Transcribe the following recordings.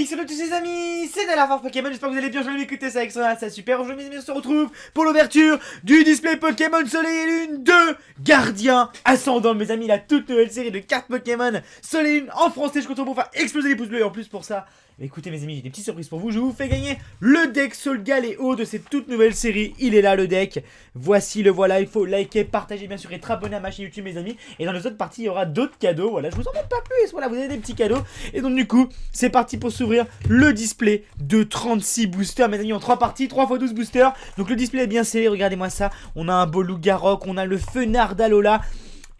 Salut tous les amis, c'est la force Pokémon, j'espère que vous allez bien, je vais m'écouter ça avec ça, c'est super. Aujourd'hui mes amis, on se retrouve pour l'ouverture du display Pokémon Soleil et Lune 2 Gardien Ascendant. Mes amis, la toute nouvelle série de cartes Pokémon Soleil et Lune en français, je compte pour faire exploser les pouces bleus. Et en plus pour ça, écoutez mes amis, j'ai des petites surprises pour vous, je vous fais gagner le deck Solgaleo de cette toute nouvelle série. Il est là le deck, voici le voilà, il faut liker, partager bien sûr et être abonné à ma chaîne YouTube mes amis. Et dans les autres parties il y aura d'autres cadeaux, voilà, je vous en montre pas plus, voilà, vous avez des petits cadeaux. Et donc du coup, c'est parti pour s'ouvrir le display de 36 boosters mes amis, en 3 parties, 3 x 12 boosters. Donc le display est bien scellé, regardez-moi ça, on a un beau Loup-Garok, on a le Fenard d'Alola.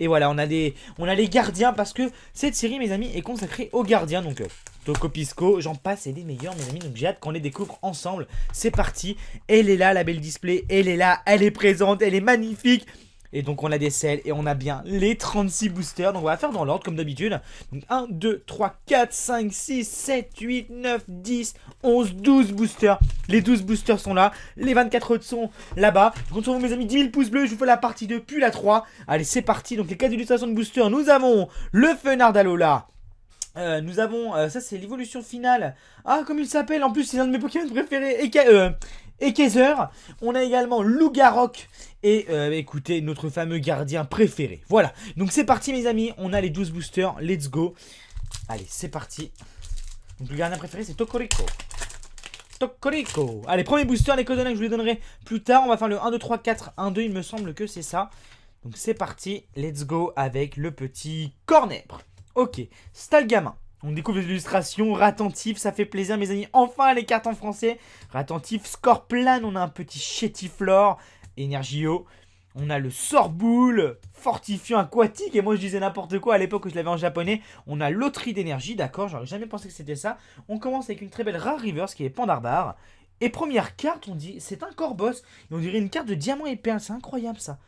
Et voilà, on a les gardiens parce que cette série mes amis est consacrée aux gardiens. Donc Tokopisco, j'en passe et des meilleurs mes amis. Donc j'ai hâte qu'on les découvre ensemble. C'est parti, elle est là la belle display, elle est là, elle est présente, elle est magnifique. Et donc on a des selles et on a bien les 36 boosters. Donc on va faire dans l'ordre comme d'habitude. Donc 1, 2, 3, 4, 5, 6, 7, 8, 9, 10, 11, 12 boosters. Les 12 boosters sont là. Les 24 autres sont là-bas. Je compte sur vous mes amis, 10 000 pouces bleus. Je vous fais la partie 2 puis la 3. Allez c'est parti. Donc les 4 illustrations de boosters. Nous avons le Fenard d'Alola. Nous avons, ça c'est l'évolution finale. Ah comme il s'appelle, en plus c'est l'un de mes Pokémon préférés. Et Kaiser. On a également Loup-Garok. Et écoutez, notre fameux gardien préféré. Voilà, donc c'est parti mes amis. On a les 12 boosters, let's go. Allez, c'est parti. Donc le gardien préféré c'est Tokoriko. Tokoriko. Allez, premier booster, les coordonnées que je vous les donnerai plus tard. On va faire le 1, 2, 3, 4, 1, 2, il me semble que c'est ça. Donc c'est parti, let's go avec le petit Cornèbre. Ok, Stalgamin. On découvre les illustrations, Ratentif, ça fait plaisir mes amis. Enfin les cartes en français. Ratentif, Scorplan, on a un petit Chétiflore, Energio. On a le Sorboule, fortifiant aquatique. Et moi je disais n'importe quoi à l'époque où je l'avais en japonais. On a Loterie d'énergie, d'accord, j'aurais jamais pensé que c'était ça. On commence avec une très belle Rare Reverse qui est Pandarbare. Et première carte, on dit, c'est un Corboss. Et on dirait une carte de diamant et perle, c'est incroyable ça.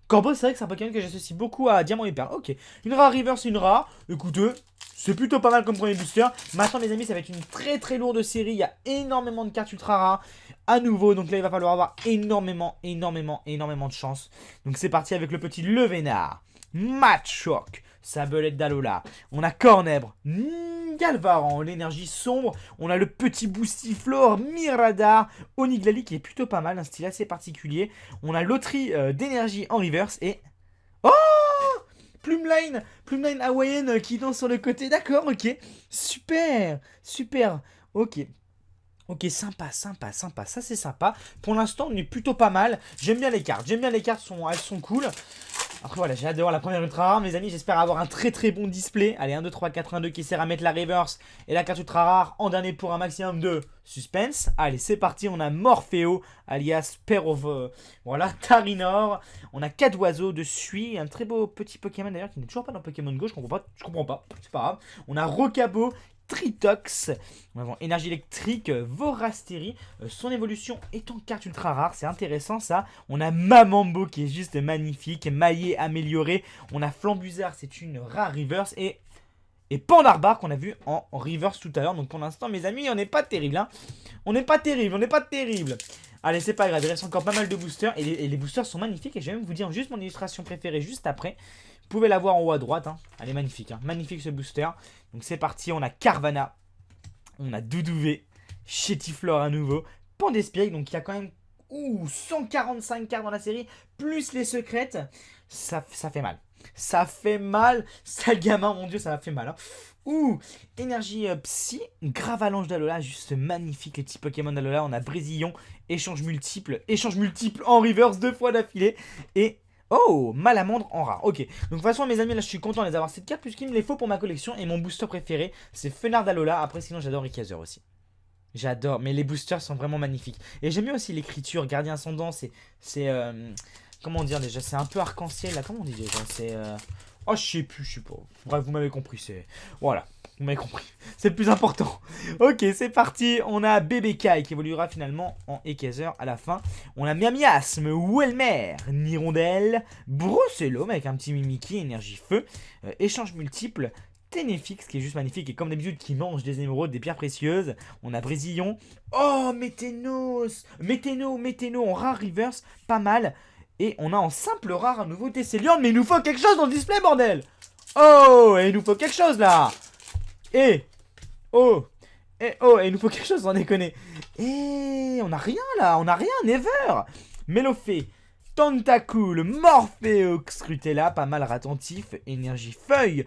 Corboss, c'est vrai que c'est un Pokémon que j'associe beaucoup à Diamant et Perle. Ok, une Rare River, c'est une rare. Écoutez, c'est plutôt pas mal comme premier booster. Maintenant, mes amis, ça va être une très très lourde série. Il y a énormément de cartes ultra rares à nouveau. Donc là, il va falloir avoir énormément de chance. Donc c'est parti avec le petit Levénard, Machoke, Sablette d'Alola. On a Cornèbre, Galvaran, l'énergie sombre. On a le petit Boostiflore, Miradar, Oniglali qui est plutôt pas mal, un style assez particulier. On a Loterie d'énergie en reverse et... Oh, Plumeline hawaïenne qui danse sur le côté. D'accord, ok. Super. Ok. Ok, sympa, ça c'est sympa. Pour l'instant, on est plutôt pas mal. J'aime bien les cartes, elles sont cool. Après voilà, j'ai hâte de voir la première ultra rare mes amis, j'espère avoir un très très bon display. Allez, 1, 2, 3, 4, 1, 2 qui essaie à mettre la reverse et la carte ultra rare en dernier pour un maximum de suspense. Allez, c'est parti, on a Morpheo alias Pair of... voilà, Tarinor. On a 4 oiseaux de Sui, un très beau petit Pokémon d'ailleurs qui n'est toujours pas dans Pokémon Go, je comprends pas, c'est pas grave. On a Rocabo, Tritox, on a énergie électrique, Vorasteri, son évolution est en carte ultra rare, c'est intéressant ça. On a Mamambo qui est juste magnifique, maillé amélioré. On a Flambuzard, c'est une rare reverse et Pandarbare qu'on a vu en reverse tout à l'heure. Donc pour l'instant mes amis, on n'est pas terrible hein. On n'est pas terrible. Allez, c'est pas grave, il reste encore pas mal de boosters et les boosters sont magnifiques et je vais même vous dire juste mon illustration préférée juste après. Vous pouvez la voir en haut à droite, hein. Elle est magnifique, hein. Magnifique ce booster. Donc c'est parti, on a Carvana, on a Doudouvé, Chétiflore à nouveau, Pandespiric, donc il y a quand même 145 cartes dans la série, plus les secrètes, ça fait mal. Ça fait mal, sale gamin, mon dieu, ça fait mal. Hein. Énergie Psy, Gravalanche d'Alola, juste magnifique les petits Pokémon d'Alola. On a Brésillon, échange multiple en reverse 2 fois d'affilée. Et oh, Malamandre en rare. Ok, donc de toute façon mes amis, là je suis content de les avoir cette carte puisqu'il me les faut pour ma collection. Et mon booster préféré, c'est Fenard d'Alola. Après sinon j'adore Rayquazer aussi. J'adore, mais les boosters sont vraiment magnifiques. Et j'aime bien aussi l'écriture, Gardien Ascendant, c'est comment dire déjà, c'est un peu arc-en-ciel là, comment on dit déjà, c'est oh je sais pas, bref vous m'avez compris, c'est, voilà, vous m'avez compris, c'est le plus important. Ok, c'est parti, on a BBK qui évoluera finalement en Ekaizer à la fin. On a Miamiasme, Welmer, Nirondelle, Brosselom avec un petit Mimikyu, énergie feu, échange multiple, Ténéfix qui est juste magnifique et comme d'habitude qui mange des émeraudes, des pierres précieuses. On a Brésillon. Oh, Météno en rare reverse, pas mal. Et on a en simple rare un nouveau Tessélion, mais il nous faut quelque chose dans le display, bordel. Oh, et il nous faut quelque chose là. Et Eh oh, il nous faut quelque chose, sans déconner. Eh, on a rien là, on a rien, never. Mélophée, Tentacool, Morphéox, Scrutella, pas mal Ratentif, Énergie Feuille,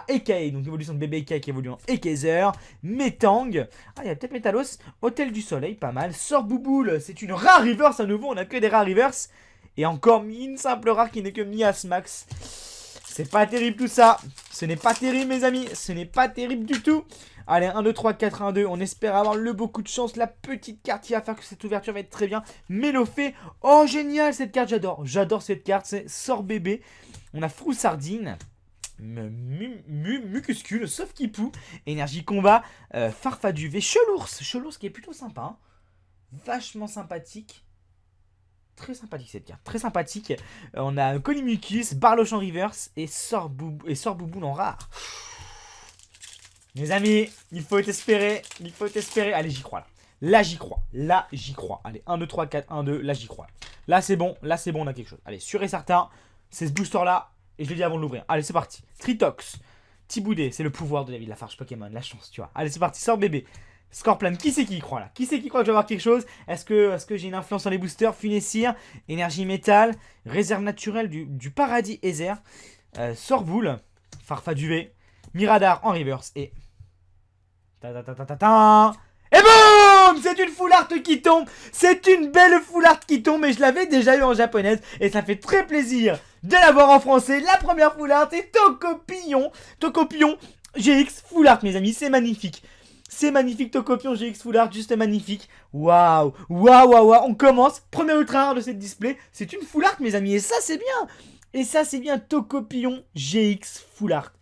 Ekae, donc évolution de bébé Ekae qui évolue en Ekaizer, Métang, il y a peut-être Métalos, Hôtel du Soleil, pas mal, Sorbouboule, c'est une rare reverse à nouveau, on a que des rares reverse, et encore une simple rare qui n'est que Miasmax. C'est pas terrible tout ça, ce n'est pas terrible mes amis, ce n'est pas terrible du tout. Allez, 1, 2, 3, 4, 1, 2. On espère avoir le beaucoup de chance. La petite carte qui va faire que cette ouverture va être très bien. Mélophée. Oh, génial cette carte, j'adore. J'adore cette carte. C'est Sort Bébé. On a Froussardine. Mucuscule. Sauf Kipou. Énergie Combat. Farfaduvé. Chelours. Chelours qui est plutôt sympa. Hein. Vachement sympathique. Très sympathique cette carte. Très sympathique. On a Colimucus. Barloche en reverse. Et Sorbouboule en rare. Mes amis, il faut espérer, Allez, j'y crois là. Là, j'y crois. Là, j'y crois. Allez, 1, 2, 3, 4, 1, 2. Là, j'y crois. Là, c'est bon, on a quelque chose. Allez, sûr et certain, c'est ce booster-là. Et je l'ai dit avant de l'ouvrir. Allez, c'est parti. Tritox. Tiboudet, c'est le pouvoir de la farge Pokémon. La chance, tu vois. Allez, c'est parti. Sort bébé. Scorpion, qui c'est qui y croit là? Qui c'est qui croit que je vais avoir quelque chose? Est-ce que j'ai une influence sur les boosters? Funessir, énergie métal, réserve naturelle du paradis Ether, Sorboule, Farfaduvé, Miradar en reverse et... Et boum! C'est une full art qui tombe. C'est une belle full art qui tombe. Et je l'avais déjà eu en japonaise. Et ça fait très plaisir de l'avoir en français. La première full art est Tocopillon. Tocopillon GX full art mes amis. C'est magnifique. C'est magnifique Tocopillon GX full art. Juste magnifique. Waouh. Waouh waouh waouh. On commence. Premier ultra rare de cette display. C'est une full art mes amis. Et ça c'est bien. Et ça c'est bien Tocopillon GX full art.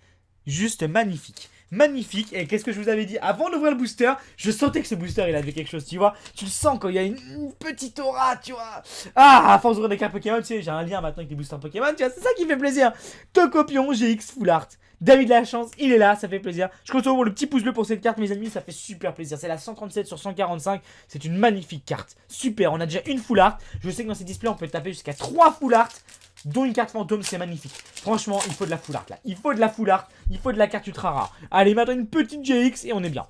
Juste magnifique. Magnifique. Et qu'est-ce que je vous avais dit avant d'ouvrir le booster? Je sentais que ce booster il avait quelque chose, tu vois. Tu le sens quand il y a une petite aura, tu vois. Ah, à force d'ouvrir des cartes Pokémon, tu sais, j'ai un lien maintenant avec les boosters Pokémon, tu vois, c'est ça qui fait plaisir. Tocopion GX Full Art. David la chance, il est là, ça fait plaisir. Je compte sur le petit pouce bleu pour cette carte, mes amis, ça fait super plaisir. C'est la 137 sur 145, c'est une magnifique carte. Super, on a déjà une Full Art. Je sais que dans ces displays, on peut taper jusqu'à 3 Full Art, dont une carte fantôme, c'est magnifique. Franchement, il faut de la Full Art là. Il faut de la Full Art, il faut de la carte ultra rare. Allez, maintenant une petite GX et on est bien.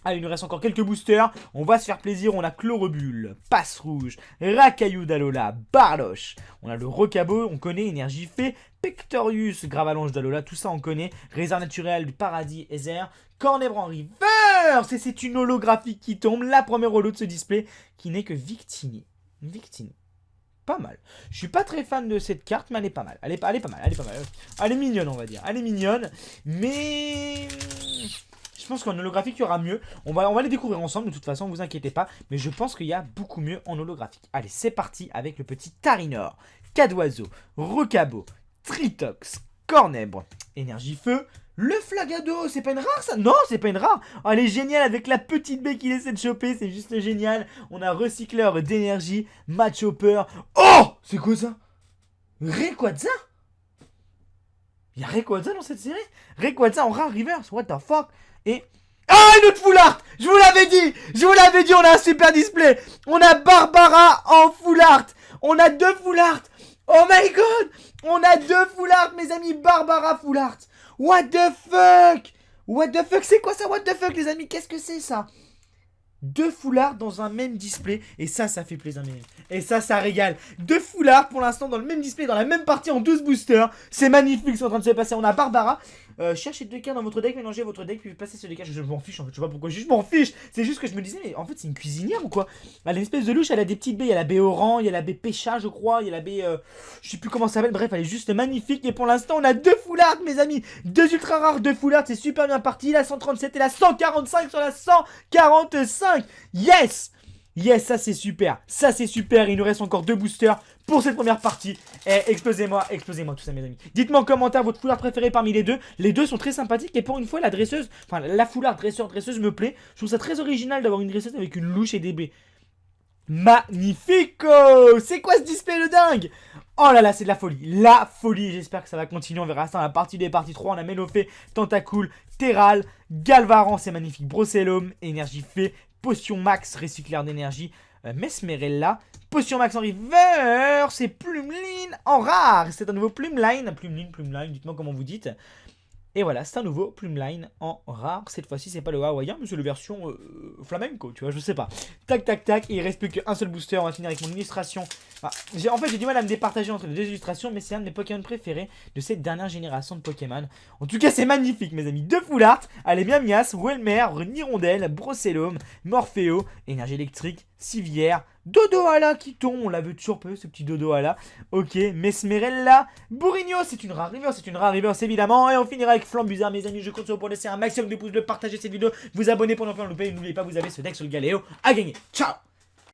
Allez, il nous reste encore quelques boosters. On va se faire plaisir. On a Chlorobule, Passe Rouge, Racaillou d'Alola, Barloche. On a le Rocabo, on connaît, Énergie Fée, Pectorius, Gravalanche d'Alola, tout ça on connaît. Réserve naturelle du Paradis Ether, Cornèbre en reverse. Et c'est une holographique qui tombe. La première holo de ce display qui n'est que Victini. Victini. Pas mal. Je suis pas très fan de cette carte, mais elle est pas mal. Elle est pas mal. Elle est mignonne, on va dire. Elle est mignonne, mais... je pense qu'en holographique, il y aura mieux. On va les découvrir ensemble, de toute façon, ne vous inquiétez pas. Mais je pense qu'il y a beaucoup mieux en holographique. Allez, c'est parti avec le petit Tarinor, Cadoiseau, Rocabo, Tritox, Cornèbre, Énergie Feu, le Flagado. C'est pas une rare, ça? Non, c'est pas une rare. Oh, elle est géniale avec la petite baie qu'il essaie de choper. C'est juste génial. On a Recycleur d'énergie, Matchhopper. Oh, c'est quoi ça? Rayquaza? Il y a Rayquaza dans cette série? Rayquaza en rare reverse, what the fuck? Et... ah, une autre full art! Je vous l'avais dit, on a un super display! On a Barbara en full art! On a 2 full art! Oh my god! On a 2 full art, mes amis! Barbara full art! What the fuck? What the fuck? C'est quoi ça? What the fuck, les amis? Qu'est-ce que c'est ça? 2 full art dans un même display. Et ça fait plaisir, mes amis. Et ça régale. 2 full art pour l'instant dans le même display, dans la même partie en 12 boosters. C'est magnifique ce qui est en train de se passer. On a Barbara. Cherchez 2 cartes dans votre deck, mélangez votre deck, puis passez sur les cartes. Je m'en fiche en fait, je sais pas pourquoi, je m'en fiche. C'est juste que je me disais, mais en fait, c'est une cuisinière ou quoi? Elle a une espèce de louche, elle a des petites baies. Il y a la baie Oran, il y a la baie Pécha, je crois. Il y a la baie. Je sais plus comment ça s'appelle. Bref, elle est juste magnifique. Et pour l'instant, on a 2 full art, mes amis. 2 ultra rares, 2 full art. C'est super bien parti. La 137 et la 145 sur la 145. Yes! Yes, ça c'est super. Ça c'est super. Il nous reste encore 2 boosters pour cette première partie. Et explosez-moi tout ça, mes amis. Dites-moi en commentaire votre foulard préféré parmi les deux. Les deux sont très sympathiques. Et pour une fois, la dresseuse, enfin la foulard dresseuse me plaît. Je trouve ça très original d'avoir une dresseuse avec une louche et des baies. Magnifico! C'est quoi ce display de dingue? Oh là là, c'est de la folie. La folie. J'espère que ça va continuer. On verra ça dans la partie 2 et partie 3. On a Mélophée, Tentacool, Terral, Galvaran, c'est magnifique. Brocellum, Énergie Fée, Potion Max, Recycleur d'énergie, Mesmerella, Potion Max en river, c'est Plumeline en rare. C'est un nouveau Plumeline, dites-moi comment vous dites. Et voilà, c'est un nouveau Plumeline en rare. Cette fois-ci, c'est pas le hawaïen, mais c'est la version flamenco, tu vois, je sais pas. Tac, tac, tac. Et il reste plus qu'un seul booster. On va finir avec mon illustration. Enfin, en fait, j'ai du mal à me départager entre les deux illustrations, mais c'est un de mes Pokémon préférés de cette dernière génération de Pokémon. En tout cas, c'est magnifique, mes amis. Deux full art. Allez, bien Mias, Welmer, Nirondelle, Brocellum, Morpheo, Énergie électrique, Civière, Dodohala qui tombe. On l'a vu toujours peu, ce petit Dodohala. Ok, Mesmerella, Bourrigno, c'est une rare reverse évidemment. Et on finira avec Flambuzard, mes amis. Je compte sur vous pour laisser un maximum de pouces bleus, partager cette vidéo, vous abonner pour ne pas en louper. Et n'oubliez pas, vous avez ce deck sur le Galéo à gagner. Ciao!